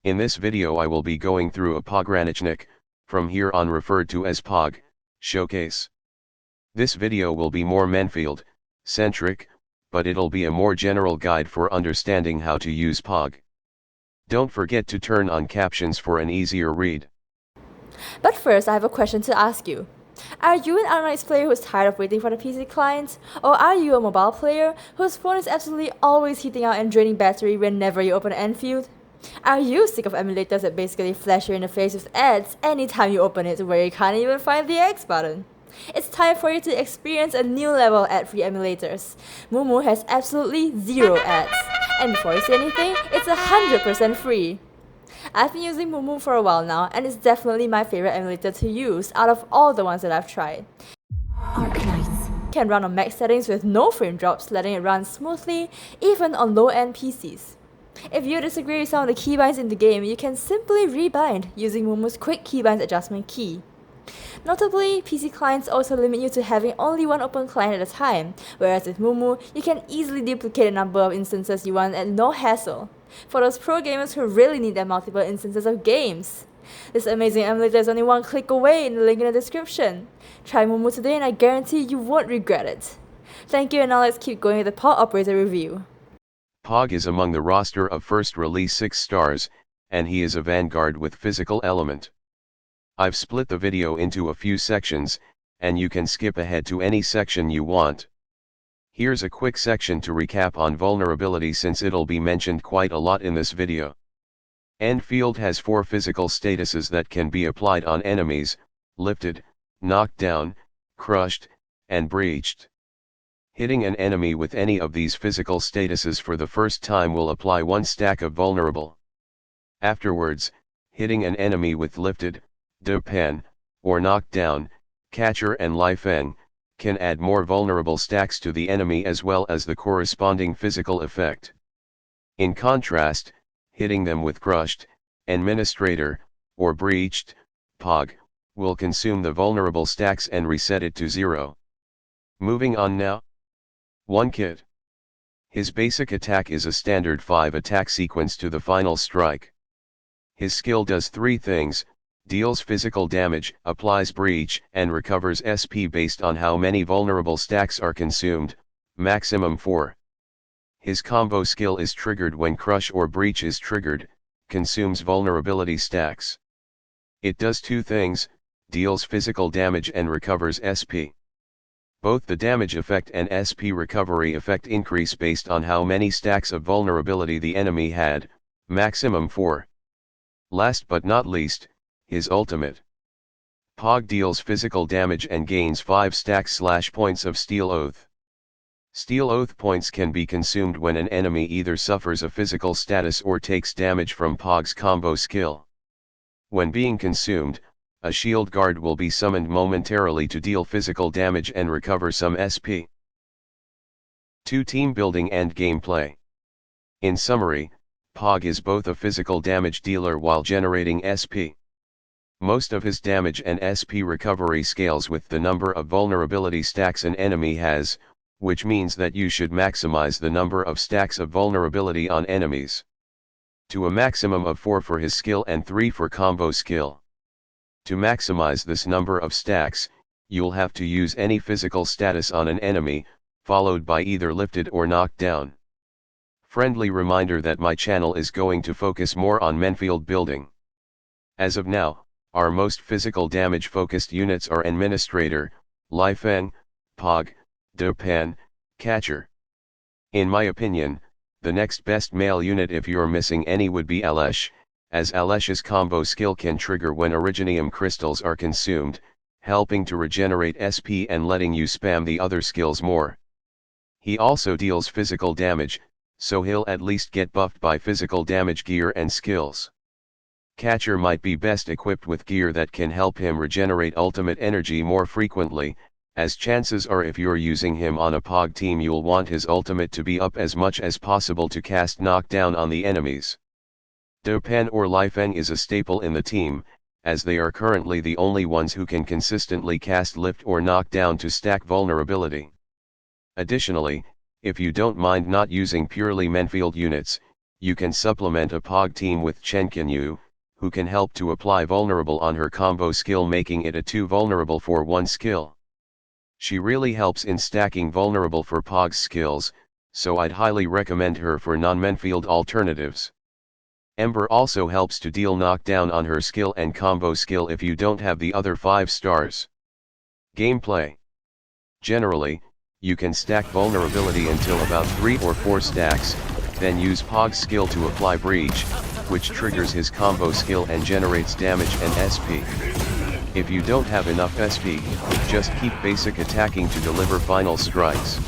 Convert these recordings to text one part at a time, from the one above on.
In this video I will be going through a Pogranichnik, from here on referred to as Pog, showcase. This video will be more Menfield centric, but it'll be a more general guide for understanding how to use Pog. Don't forget to turn on captions for an easier read. But first, I have a question to ask you. Are you an Pogranichnik player who's tired of waiting for the PC client? Or are you a mobile player whose phone is absolutely always heating out and draining battery whenever you open Enfield? Are you sick of emulators that basically flash you in the face with ads anytime you open it where you can't even find the X button? It's time for you to experience a new level of ad-free emulators. Moomoo has absolutely zero ads. And before you say anything, it's 100% free. I've been using Moomoo for a while now, and it's definitely my favorite emulator to use out of all the ones that I've tried. It can run on max settings with no frame drops, letting it run smoothly, even on low-end PCs. If you disagree with some of the keybinds in the game, you can simply rebind using Moomoo's quick keybinds adjustment key. Notably, PC clients also limit you to having only one open client at a time, whereas with Moomoo, you can easily duplicate the number of instances you want at no hassle. For those pro gamers who really need their multiple instances of games. This amazing emulator is only one click away in the link in the description. Try Moomoo today and I guarantee you won't regret it. Thank you, and now let's keep going with the Pog operator review. Pog is among the roster of first release 6 stars, and he is a vanguard with physical element. I've split the video into a few sections, and you can skip ahead to any section you want. Here's a quick section to recap on vulnerability since it'll be mentioned quite a lot in this video. Enfield has 4 physical statuses that can be applied on enemies: lifted, knocked down, crushed, and breached. Hitting an enemy with any of these physical statuses for the first time will apply 1 stack of vulnerable. Afterwards, hitting an enemy with lifted, depan, or knocked down, catcher and lifeng, can add more vulnerable stacks to the enemy as well as the corresponding physical effect. In contrast, hitting them with crushed, administrator, or breached, Pog, will consume the vulnerable stacks and reset it to 0. Moving on now. 1 Kit. His basic attack is a standard 5 attack sequence to the final strike. His skill does 3 things: deals physical damage, applies breach, and recovers SP based on how many vulnerable stacks are consumed, maximum 4. His combo skill is triggered when crush or breach is triggered, consumes vulnerability stacks. It does 2 things, deals physical damage and recovers SP. Both the damage effect and SP recovery effect increase based on how many stacks of vulnerability the enemy had, maximum 4. Last but not least, his ultimate. Pog deals physical damage and gains 5 stacks/points of Steel Oath. Steel Oath points can be consumed when an enemy either suffers a physical status or takes damage from Pog's combo skill. When being consumed, a shield guard will be summoned momentarily to deal physical damage and recover some SP. 2 Team building and gameplay. In summary, Pog is both a physical damage dealer while generating SP. Most of his damage and SP recovery scales with the number of vulnerability stacks an enemy has, which means that you should maximize the number of stacks of vulnerability on enemies. To a maximum of 4 for his skill and 3 for combo skill. To maximize this number of stacks, you'll have to use any physical status on an enemy, followed by either lifted or knocked down. Friendly reminder that my channel is going to focus more on Menfield building. As of now, our most physical damage focused units are Administrator, Lifeng, Pog, Depan, Catcher. In my opinion, the next best male unit if you're missing any would be Alesh, as Alesh's combo skill can trigger when Originium crystals are consumed, helping to regenerate SP and letting you spam the other skills more. He also deals physical damage, so he'll at least get buffed by physical damage gear and skills. Catcher might be best equipped with gear that can help him regenerate ultimate energy more frequently, as chances are if you're using him on a Pog team you'll want his ultimate to be up as much as possible to cast knockdown on the enemies. Depan or Lifeng is a staple in the team, as they are currently the only ones who can consistently cast lift or knock down to stack vulnerability. Additionally, if you don't mind not using purely Menfield units, you can supplement a Pog team with Chenkinyu, who can help to apply vulnerable on her combo skill, making it a 2 vulnerable for 1 skill. She really helps in stacking vulnerable for Pog's skills, so I'd highly recommend her for non-Menfield alternatives. Ember also helps to deal knockdown on her skill and combo skill if you don't have the other 5 stars. Gameplay. Generally, you can stack vulnerability until about 3 or 4 stacks, then use Pog's skill to apply breach, which triggers his combo skill and generates damage and SP. If you don't have enough SP, just keep basic attacking to deliver final strikes.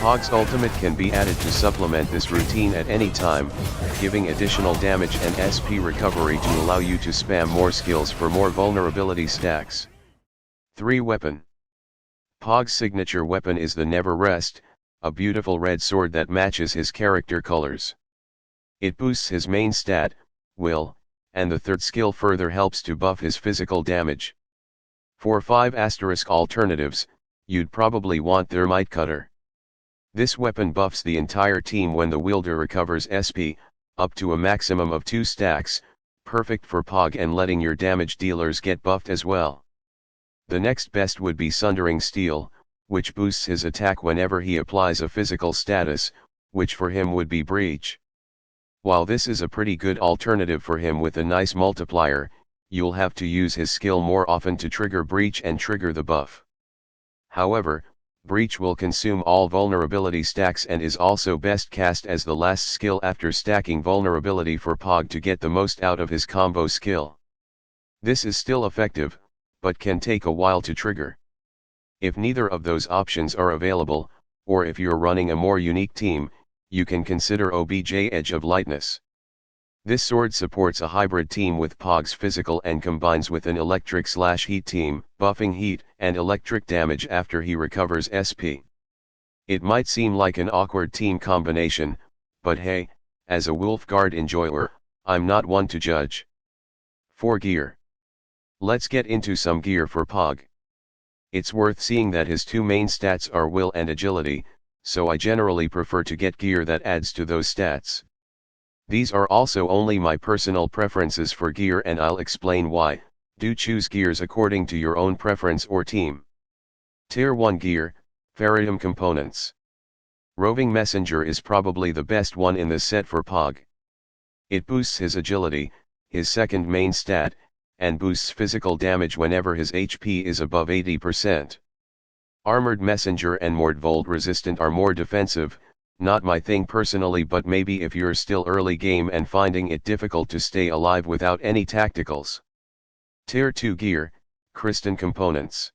Pog's ultimate can be added to supplement this routine at any time, giving additional damage and SP recovery to allow you to spam more skills for more vulnerability stacks. 3 Weapon. Pog's signature weapon is the Never Rest, a beautiful red sword that matches his character colors. It boosts his main stat, will, and the 3rd skill further helps to buff his physical damage. For 5 asterisk alternatives, you'd probably want Thermite Cutter. This weapon buffs the entire team when the wielder recovers SP, up to a maximum of 2 stacks, perfect for Pog and letting your damage dealers get buffed as well. The next best would be Sundering Steel, which boosts his attack whenever he applies a physical status, which for him would be Breach. While this is a pretty good alternative for him with a nice multiplier, you'll have to use his skill more often to trigger Breach and trigger the buff. However, Breach will consume all vulnerability stacks and is also best cast as the last skill after stacking vulnerability for Pog to get the most out of his combo skill. This is still effective, but can take a while to trigger. If neither of those options are available, or if you're running a more unique team, you can consider OBJ Edge of Lightness. This sword supports a hybrid team with Pog's physical and combines with an electric/heat team, buffing heat and electric damage after he recovers SP. It might seem like an awkward team combination, but hey, as a Wolfguard enjoyer, I'm not one to judge. 4 Gear. Let's get into some gear for Pog. It's worth seeing that his 2 main stats are will and agility, so I generally prefer to get gear that adds to those stats. These are also only my personal preferences for gear and I'll explain why. Do choose gears according to your own preference or team. Tier 1 Gear, Ferritum Components. Roving Messenger is probably the best one in the set for Pog. It boosts his agility, his 2nd main stat, and boosts physical damage whenever his HP is above 80%. Armored Messenger and Mordvolt Resistant are more defensive. Not my thing personally, but maybe if you're still early game and finding it difficult to stay alive without any tacticals. Tier 2 Gear, Kristen Components.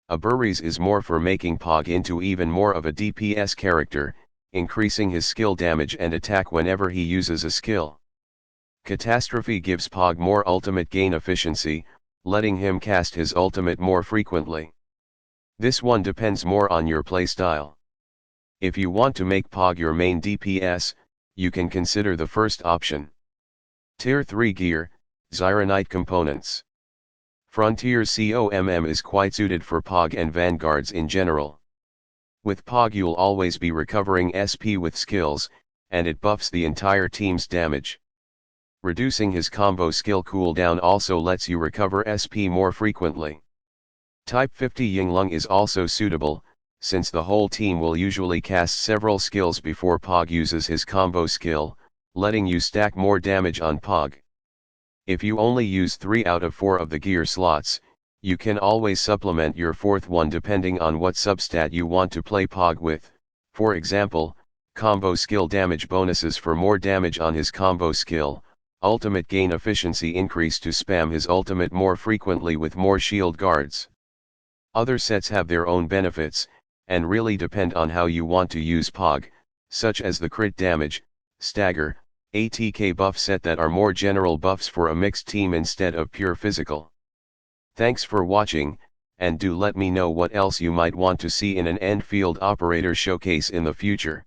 Aburis is more for making Pog into even more of a DPS character, increasing his skill damage and attack whenever he uses a skill. Catastrophe gives Pog more ultimate gain efficiency, letting him cast his ultimate more frequently. This one depends more on your playstyle. If you want to make Pog your main DPS, you can consider the first option. Tier 3 Gear, Zyronite Components. Frontier COMM is quite suited for Pog and Vanguards in general. With Pog you'll always be recovering SP with skills, and it buffs the entire team's damage. Reducing his combo skill cooldown also lets you recover SP more frequently. Type 50 Yinglung is also suitable, since the whole team will usually cast several skills before Pog uses his combo skill, letting you stack more damage on Pog. If you only use 3 out of 4 of the gear slots, you can always supplement your 4th one depending on what substat you want to play Pog with. For example, combo skill damage bonuses for more damage on his combo skill, ultimate gain efficiency increase to spam his ultimate more frequently with more shield guards. Other sets have their own benefits, and really depend on how you want to use Pog, such as the crit damage, stagger, ATK buff set that are more general buffs for a mixed team instead of pure physical. Thanks for watching, and do let me know what else you might want to see in an end field operator showcase in the future.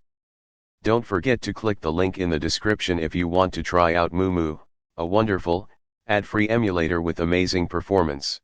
Don't forget to click the link in the description if you want to try out Mumu, a wonderful, ad-free emulator with amazing performance.